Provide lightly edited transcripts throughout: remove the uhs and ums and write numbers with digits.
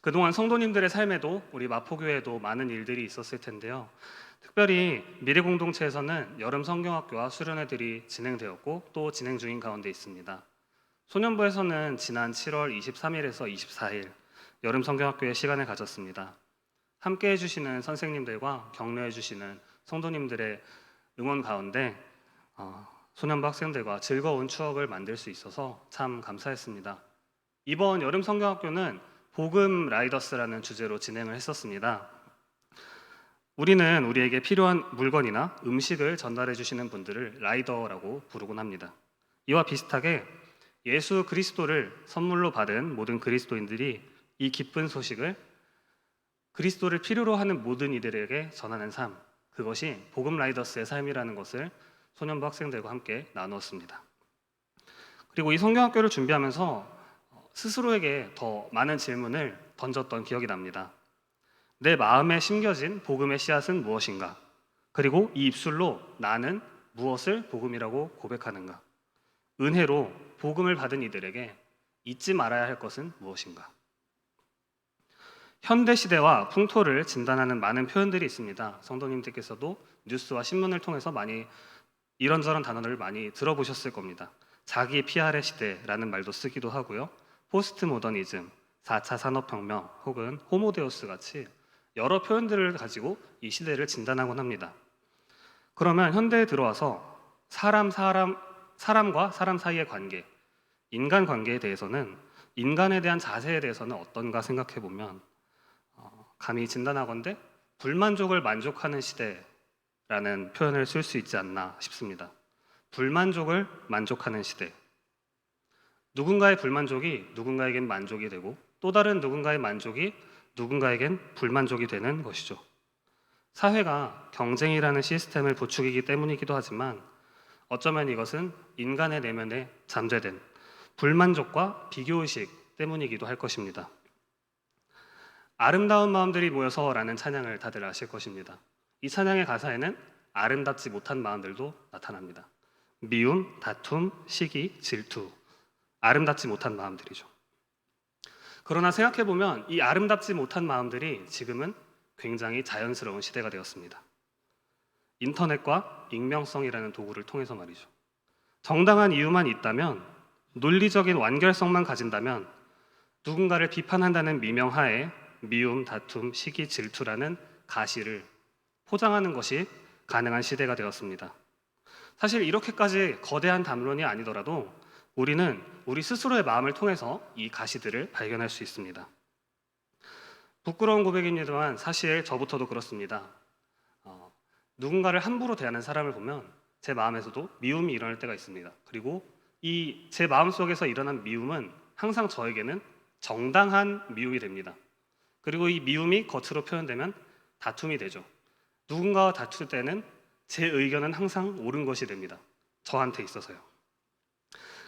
그동안 성도님들의 삶에도 우리 마포교회에도 많은 일들이 있었을 텐데요. 특별히 미래공동체에서는 여름 성경학교와 수련회들이 진행되었고 또 진행 중인 가운데 있습니다. 소년부에서는 지난 7월 23일에서 24일 여름 성경학교의 시간을 가졌습니다. 함께 해주시는 선생님들과 격려해주시는 성도님들의 응원 가운데 소년부 학생들과 즐거운 추억을 만들 수 있어서 참 감사했습니다. 이번 여름 성경학교는 복음 라이더스라는 주제로 진행을 했었습니다. 우리는 우리에게 필요한 물건이나 음식을 전달해 주시는 분들을 라이더라고 부르곤 합니다. 이와 비슷하게 예수 그리스도를 선물로 받은 모든 그리스도인들이 이 기쁜 소식을 그리스도를 필요로 하는 모든 이들에게 전하는 삶, 그것이 복음 라이더스의 삶이라는 것을 소년부 학생들과 함께 나누었습니다. 그리고 이 성경학교를 준비하면서 스스로에게 더 많은 질문을 던졌던 기억이 납니다. 내 마음에 심겨진 복음의 씨앗은 무엇인가? 그리고 이 입술로 나는 무엇을 복음이라고 고백하는가? 은혜로 복음을 받은 이들에게 잊지 말아야 할 것은 무엇인가? 현대 시대와 풍토를 진단하는 많은 표현들이 있습니다. 성도님들께서도 뉴스와 신문을 통해서 많이 이런저런 단어를 많이 들어보셨을 겁니다. 자기 PR의 시대라는 말도 쓰기도 하고요. 포스트 모더니즘, 4차 산업혁명 혹은 호모데우스 같이 여러 표현들을 가지고 이 시대를 진단하곤 합니다. 그러면 현대에 들어와서 사람과 사람 사이의 관계, 인간 관계에 대해서는 인간에 대한 자세에 대해서는 어떤가 생각해 보면 감히 진단하건대 불만족을 만족하는 시대라는 표현을 쓸 수 있지 않나 싶습니다. 불만족을 만족하는 시대. 누군가의 불만족이 누군가에겐 만족이 되고 또 다른 누군가의 만족이 누군가에겐 불만족이 되는 것이죠. 사회가 경쟁이라는 시스템을 부추기기 때문이기도 하지만 어쩌면 이것은 인간의 내면에 잠재된 불만족과 비교의식 때문이기도 할 것입니다. 아름다운 마음들이 모여서라는 찬양을 다들 아실 것입니다. 이 찬양의 가사에는 아름답지 못한 마음들도 나타납니다. 미움, 다툼, 시기, 질투, 아름답지 못한 마음들이죠. 그러나 생각해보면 이 아름답지 못한 마음들이 지금은 굉장히 자연스러운 시대가 되었습니다. 인터넷과 익명성이라는 도구를 통해서 말이죠. 정당한 이유만 있다면, 논리적인 완결성만 가진다면 누군가를 비판한다는 미명하에 미움, 다툼, 시기, 질투라는 가시를 포장하는 것이 가능한 시대가 되었습니다. 사실 이렇게까지 거대한 담론이 아니더라도 우리는 우리 스스로의 마음을 통해서 이 가시들을 발견할 수 있습니다. 부끄러운 고백입니다만 사실 저부터도 그렇습니다. 누군가를 함부로 대하는 사람을 보면 제 마음에서도 미움이 일어날 때가 있습니다. 그리고 이 제 마음속에서 일어난 미움은 항상 저에게는 정당한 미움이 됩니다. 그리고 이 미움이 겉으로 표현되면 다툼이 되죠. 누군가와 다툴 때는 제 의견은 항상 옳은 것이 됩니다. 저한테 있어서요.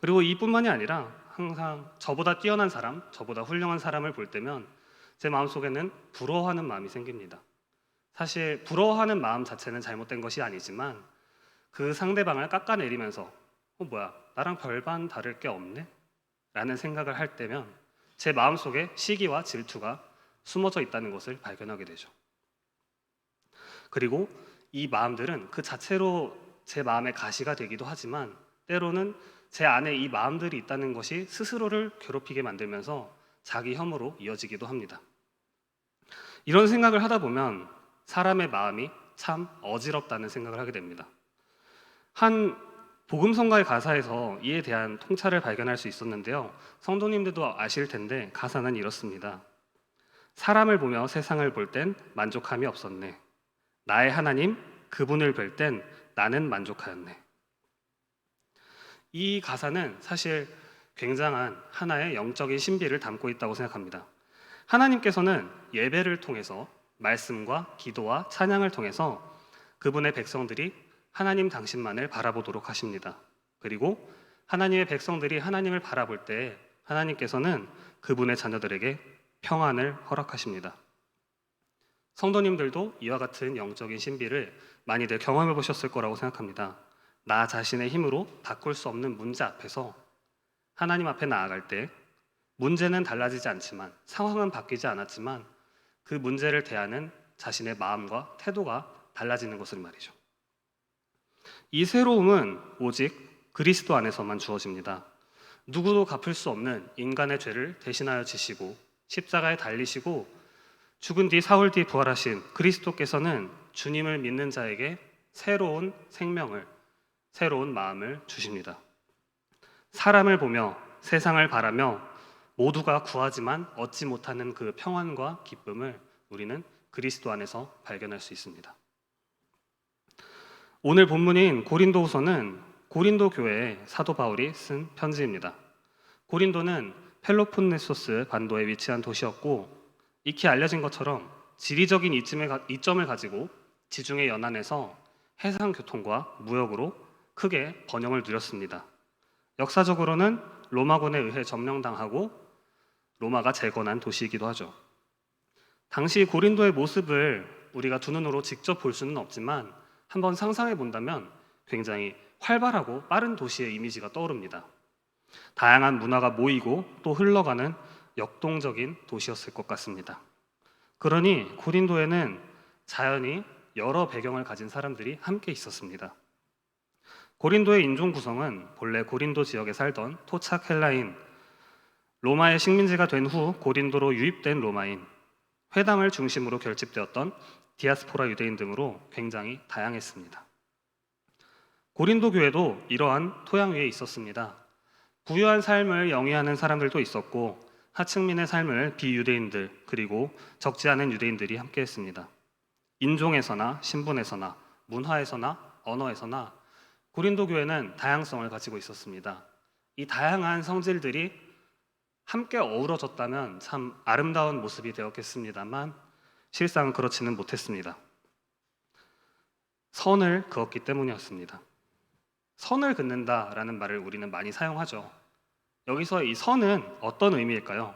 그리고 이뿐만이 아니라 항상 저보다 뛰어난 사람, 저보다 훌륭한 사람을 볼 때면 제 마음속에는 부러워하는 마음이 생깁니다. 사실 부러워하는 마음 자체는 잘못된 것이 아니지만 그 상대방을 깎아내리면서 뭐야, 나랑 별반 다를 게 없네? 라는 생각을 할 때면 제 마음속에 시기와 질투가 숨어져 있다는 것을 발견하게 되죠. 그리고 이 마음들은 그 자체로 제 마음의 가시가 되기도 하지만 때로는 제 안에 이 마음들이 있다는 것이 스스로를 괴롭히게 만들면서 자기 혐오로 이어지기도 합니다. 이런 생각을 하다 보면 사람의 마음이 참 어지럽다는 생각을 하게 됩니다. 한 복음성가의 가사에서 이에 대한 통찰을 발견할 수 있었는데요. 성도님들도 아실 텐데 가사는 이렇습니다. 사람을 보며 세상을 볼 땐 만족함이 없었네. 나의 하나님 그분을 뵐 땐 나는 만족하였네. 이 가사는 사실 굉장한 하나의 영적인 신비를 담고 있다고 생각합니다. 하나님께서는 예배를 통해서 말씀과 기도와 찬양을 통해서 그분의 백성들이 하나님 당신만을 바라보도록 하십니다. 그리고 하나님의 백성들이 하나님을 바라볼 때 하나님께서는 그분의 자녀들에게 평안을 허락하십니다. 성도님들도 이와 같은 영적인 신비를 많이들 경험해 보셨을 거라고 생각합니다. 나 자신의 힘으로 바꿀 수 없는 문제 앞에서 하나님 앞에 나아갈 때 문제는 달라지지 않지만, 상황은 바뀌지 않았지만 그 문제를 대하는 자신의 마음과 태도가 달라지는 것을 말이죠. 이 새로움은 오직 그리스도 안에서만 주어집니다. 누구도 갚을 수 없는 인간의 죄를 대신하여 지시고 십자가에 달리시고 죽은 뒤 사흘 뒤 부활하신 그리스도께서는 주님을 믿는 자에게 새로운 생명을, 새로운 마음을 주십니다. 사람을 보며 세상을 바라며 모두가 구하지만 얻지 못하는 그 평안과 기쁨을 우리는 그리스도 안에서 발견할 수 있습니다. 오늘 본문인 고린도후서는 고린도 교회에 사도 바울이 쓴 편지입니다. 고린도는 펠로폰네소스 반도에 위치한 도시였고, 익히 알려진 것처럼 지리적인 이점을 가지고 지중해 연안에서 해상 교통과 무역으로 크게 번영을 누렸습니다. 역사적으로는 로마군에 의해 점령당하고 로마가 재건한 도시이기도 하죠. 당시 고린도의 모습을 우리가 두 눈으로 직접 볼 수는 없지만 한번 상상해 본다면 굉장히 활발하고 빠른 도시의 이미지가 떠오릅니다. 다양한 문화가 모이고 또 흘러가는 역동적인 도시였을 것 같습니다. 그러니 고린도에는 자연히 여러 배경을 가진 사람들이 함께 있었습니다. 고린도의 인종 구성은 본래 고린도 지역에 살던 토착 헬라인, 로마의 식민지가 된 후 고린도로 유입된 로마인, 회당을 중심으로 결집되었던 디아스포라 유대인 등으로 굉장히 다양했습니다. 고린도 교회도 이러한 토양 위에 있었습니다. 부유한 삶을 영위하는 사람들도 있었고 하층민의 삶을 비유대인들 그리고 적지 않은 유대인들이 함께했습니다. 인종에서나 신분에서나 문화에서나 언어에서나 고린도 교회는 다양성을 가지고 있었습니다. 이 다양한 성질들이 함께 어우러졌다면 참 아름다운 모습이 되었겠습니다만 실상은 그렇지는 못했습니다. 선을 그었기 때문이었습니다. 선을 긋는다라는 말을 우리는 많이 사용하죠. 여기서 이 선은 어떤 의미일까요?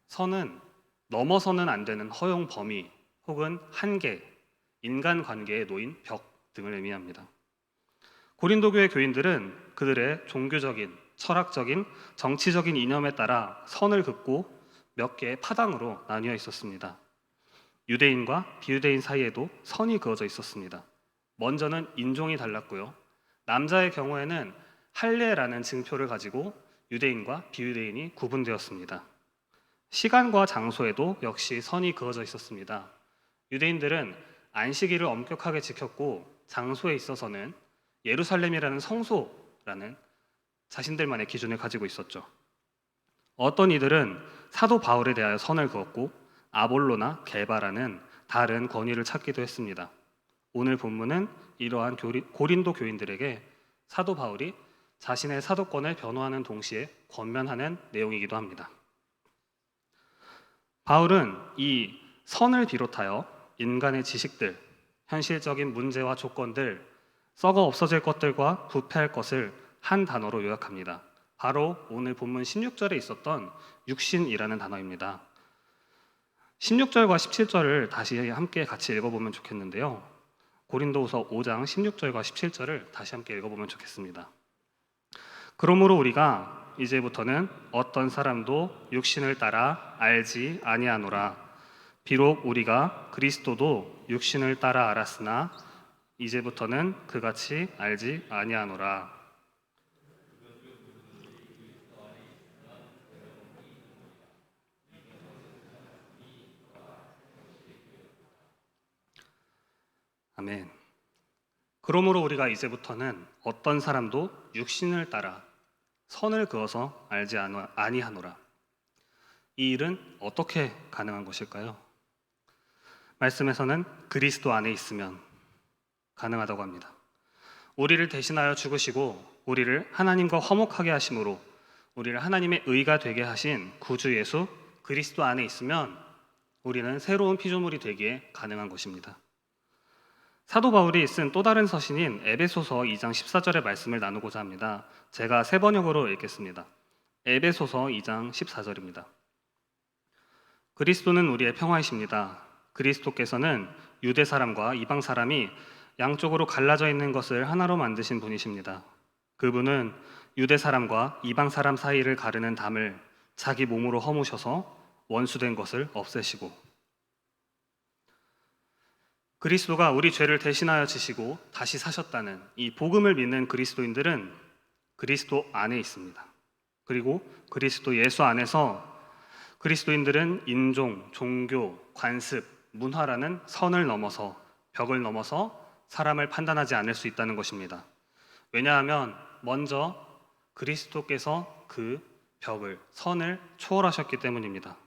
선은 넘어서는 안 되는 허용 범위 혹은 한계, 인간관계에 놓인 벽 등을 의미합니다. 고린도 교회 교인들은 그들의 종교적인, 철학적인, 정치적인 이념에 따라 선을 긋고 몇 개의 파당으로 나뉘어 있었습니다. 유대인과 비유대인 사이에도 선이 그어져 있었습니다. 먼저는 인종이 달랐고요. 남자의 경우에는 할례라는 증표를 가지고 유대인과 비유대인이 구분되었습니다. 시간과 장소에도 역시 선이 그어져 있었습니다. 유대인들은 안식일을 엄격하게 지켰고 장소에 있어서는 예루살렘이라는 성소라는 자신들만의 기준을 가지고 있었죠. 어떤 이들은 사도 바울에 대하여 선을 그었고 아볼로나 게바라는 다른 권위를 찾기도 했습니다. 오늘 본문은 이러한 고린도 교인들에게 사도 바울이 자신의 사도권을 변호하는 동시에 권면하는 내용이기도 합니다. 바울은 이 선을 비롯하여 인간의 지식들, 현실적인 문제와 조건들, 썩어 없어질 것들과 부패할 것을 한 단어로 요약합니다. 바로 오늘 본문 16절에 있었던 육신이라는 단어입니다. 16절과 17절을 다시 함께 같이 읽어보면 좋겠는데요. 고린도후서 5장 16절과 17절을 다시 함께 읽어보면 좋겠습니다. 그러므로 우리가 이제부터는 어떤 사람도 육신을 따라 알지 아니하노라. 비록 우리가 그리스도도 육신을 따라 알았으나 이제부터는 그같이 알지 아니하노라. 아멘. 그러므로 우리가 이제부터는 어떤 사람도 육신을 따라 선을 그어서 알지 아니하노라. 이 일은 어떻게 가능한 것일까요? 말씀에서는 그리스도 안에 있으면 가능하다고 합니다. 우리를 대신하여 죽으시고 우리를 하나님과 화목하게 하심으로 우리를 하나님의 의가 되게 하신 구주 예수 그리스도 안에 있으면 우리는 새로운 피조물이 되기에 가능한 것입니다. 사도 바울이 쓴 또 다른 서신인 에베소서 2장 14절의 말씀을 나누고자 합니다. 제가 세 번역으로 읽겠습니다. 에베소서 2장 14절입니다. 그리스도는 우리의 평화이십니다. 그리스도께서는 유대 사람과 이방 사람이 양쪽으로 갈라져 있는 것을 하나로 만드신 분이십니다. 그분은 유대 사람과 이방 사람 사이를 가르는 담을 자기 몸으로 허무셔서 원수된 것을 없애시고, 그리스도가 우리 죄를 대신하여 지시고 다시 사셨다는 이 복음을 믿는 그리스도인들은 그리스도 안에 있습니다. 그리고 그리스도 예수 안에서 그리스도인들은 인종, 종교, 관습, 문화라는 선을 넘어서, 벽을 넘어서 사람을 판단하지 않을 수 있다는 것입니다. 왜냐하면 먼저 그리스도께서 그 벽을, 선을 초월하셨기 때문입니다.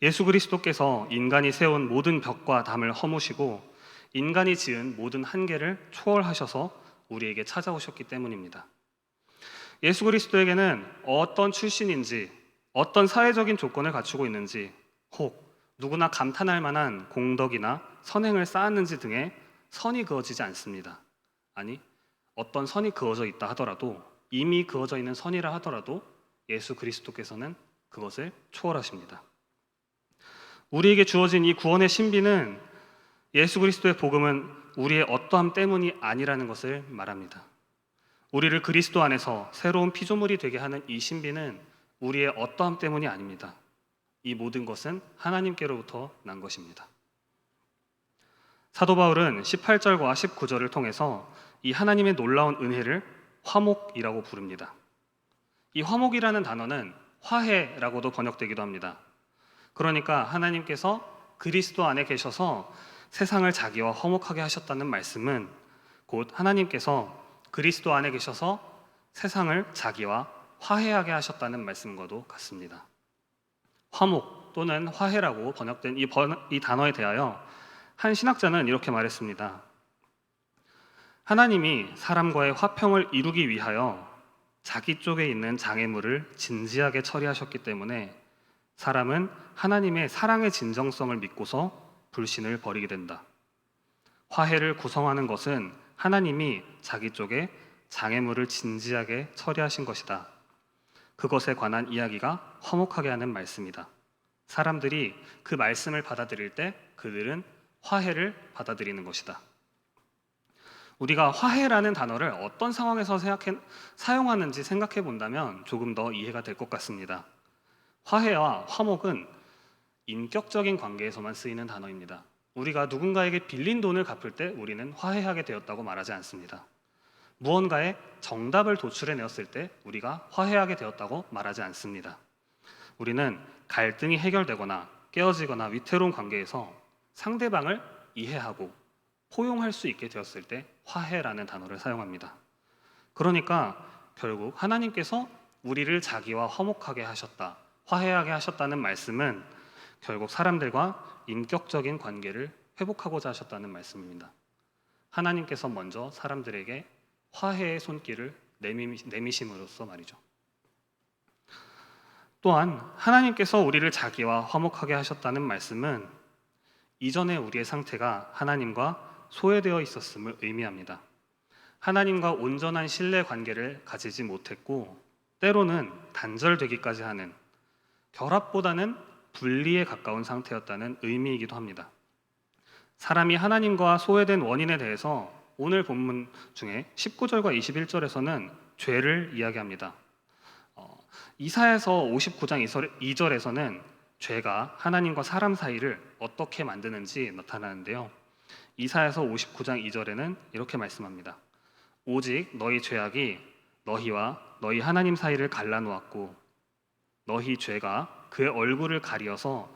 예수 그리스도께서 인간이 세운 모든 벽과 담을 허무시고 인간이 지은 모든 한계를 초월하셔서 우리에게 찾아오셨기 때문입니다. 예수 그리스도에게는 어떤 출신인지, 어떤 사회적인 조건을 갖추고 있는지, 혹 누구나 감탄할 만한 공덕이나 선행을 쌓았는지 등의 선이 그어지지 않습니다. 아니, 어떤 선이 그어져 있다 하더라도, 이미 그어져 있는 선이라 하더라도 예수 그리스도께서는 그것을 초월하십니다. 우리에게 주어진 이 구원의 신비는, 예수 그리스도의 복음은 우리의 어떠함 때문이 아니라는 것을 말합니다. 우리를 그리스도 안에서 새로운 피조물이 되게 하는 이 신비는 우리의 어떠함 때문이 아닙니다. 이 모든 것은 하나님께로부터 난 것입니다. 사도 바울은 18절과 19절을 통해서 이 하나님의 놀라운 은혜를 화목이라고 부릅니다. 이 화목이라는 단어는 화해라고도 번역되기도 합니다. 그러니까 하나님께서 그리스도 안에 계셔서 세상을 자기와 화목하게 하셨다는 말씀은 곧 하나님께서 그리스도 안에 계셔서 세상을 자기와 화해하게 하셨다는 말씀과도 같습니다. 화목 또는 화해라고 번역된 이 단어에 대하여 한 신학자는 이렇게 말했습니다. 하나님이 사람과의 화평을 이루기 위하여 자기 쪽에 있는 장애물을 진지하게 처리하셨기 때문에 사람은 하나님의 사랑의 진정성을 믿고서 불신을 버리게 된다. 화해를 구성하는 것은 하나님이 자기 쪽에 장애물을 진지하게 처리하신 것이다. 그것에 관한 이야기가 화목하게 하는 말씀이다. 사람들이 그 말씀을 받아들일 때 그들은 화해를 받아들이는 것이다. 우리가 화해라는 단어를 어떤 상황에서 사용하는지 생각해 본다면 조금 더 이해가 될 것 같습니다. 화해와 화목은 인격적인 관계에서만 쓰이는 단어입니다. 우리가 누군가에게 빌린 돈을 갚을 때 우리는 화해하게 되었다고 말하지 않습니다. 무언가에 정답을 도출해내었을 때 우리가 화해하게 되었다고 말하지 않습니다. 우리는 갈등이 해결되거나 깨어지거나 위태로운 관계에서 상대방을 이해하고 포용할 수 있게 되었을 때 화해라는 단어를 사용합니다. 그러니까 결국 하나님께서 우리를 자기와 화목하게 하셨다, 화해하게 하셨다는 말씀은 결국 사람들과 인격적인 관계를 회복하고자 하셨다는 말씀입니다. 하나님께서 먼저 사람들에게 화해의 손길을 내미심으로써 말이죠. 또한 하나님께서 우리를 자기와 화목하게 하셨다는 말씀은 이전에 우리의 상태가 하나님과 소외되어 있었음을 의미합니다. 하나님과 온전한 신뢰 관계를 가지지 못했고 때로는 단절되기까지 하는, 결합보다는 분리에 가까운 상태였다는 의미이기도 합니다. 사람이 하나님과 소외된 원인에 대해서 오늘 본문 중에 19절과 21절에서는 죄를 이야기합니다. 이사야서 59장 2절에서는 죄가 하나님과 사람 사이를 어떻게 만드는지 나타나는데요. 이사야서 59장 2절에는 이렇게 말씀합니다. 오직 너희 죄악이 너희와 너희 하나님 사이를 갈라놓았고 너희 죄가 그의 얼굴을 가리어서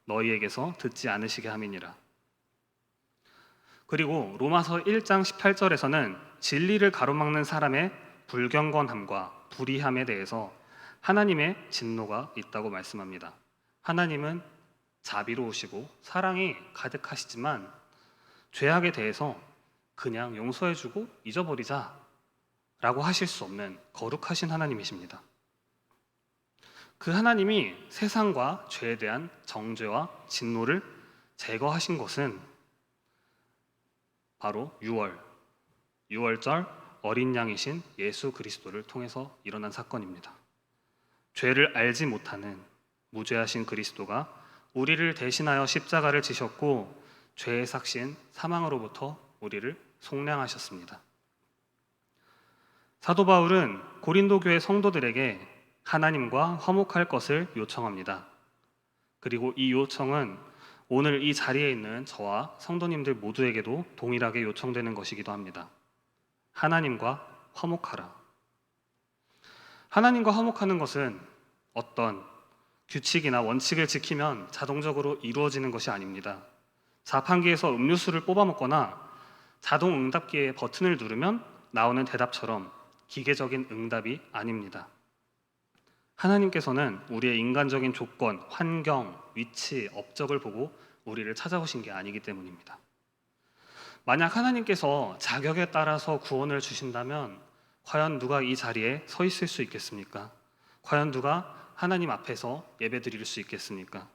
너희에게서 듣지 않으시게 함이니라. 그리고 로마서 1장 18절에서는 진리를 가로막는 사람의 불경건함과 불의함에 대해서 하나님의 진노가 있다고 말씀합니다. 하나님은 자비로우시고 사랑이 가득하시지만 죄악에 대해서 그냥 용서해주고 잊어버리자 라고 하실 수 없는 거룩하신 하나님이십니다. 그 하나님이 세상과 죄에 대한 정죄와 진노를 제거하신 것은 바로 유월절 어린 양이신 예수 그리스도를 통해서 일어난 사건입니다. 죄를 알지 못하는 무죄하신 그리스도가 우리를 대신하여 십자가를 지셨고 죄의 삭신 사망으로부터 우리를 속량하셨습니다. 사도 바울은 고린도 교회 성도들에게 하나님과 화목할 것을 요청합니다. 그리고 이 요청은 오늘 이 자리에 있는 저와 성도님들 모두에게도 동일하게 요청되는 것이기도 합니다. 하나님과 화목하라. 하나님과 화목하는 것은 어떤 규칙이나 원칙을 지키면 자동적으로 이루어지는 것이 아닙니다. 자판기에서 음료수를 뽑아 먹거나 자동 응답기의 버튼을 누르면 나오는 대답처럼 기계적인 응답이 아닙니다. 하나님께서는 우리의 인간적인 조건, 환경, 위치, 업적을 보고 우리를 찾아오신 게 아니기 때문입니다. 만약 하나님께서 자격에 따라서 구원을 주신다면 과연 누가 이 자리에 서 있을 수 있겠습니까? 과연 누가 하나님 앞에서 예배 드릴 수 있겠습니까?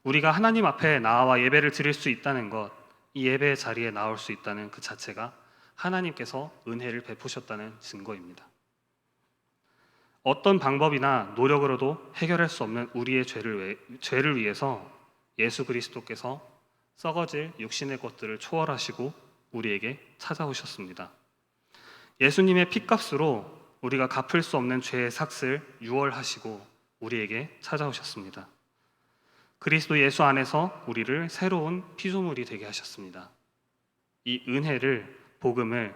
우리가 하나님 앞에 나와 예배를 드릴 수 있다는 것, 이 예배의 자리에 나올 수 있다는 그 자체가 하나님께서 은혜를 베푸셨다는 증거입니다. 어떤 방법이나 노력으로도 해결할 수 없는 우리의 죄를 위해서 예수 그리스도께서 썩어질 육신의 것들을 초월하시고 우리에게 찾아오셨습니다. 예수님의 피값으로 우리가 갚을 수 없는 죄의 삭을 유월하시고 우리에게 찾아오셨습니다. 그리스도 예수 안에서 우리를 새로운 피조물이 되게 하셨습니다. 이 은혜를, 복음을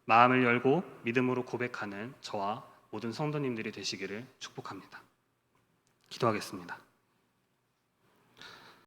마음을 열고 믿음으로 고백하는 저와 모든 성도님들이 되시기를 축복합니다. 기도하겠습니다.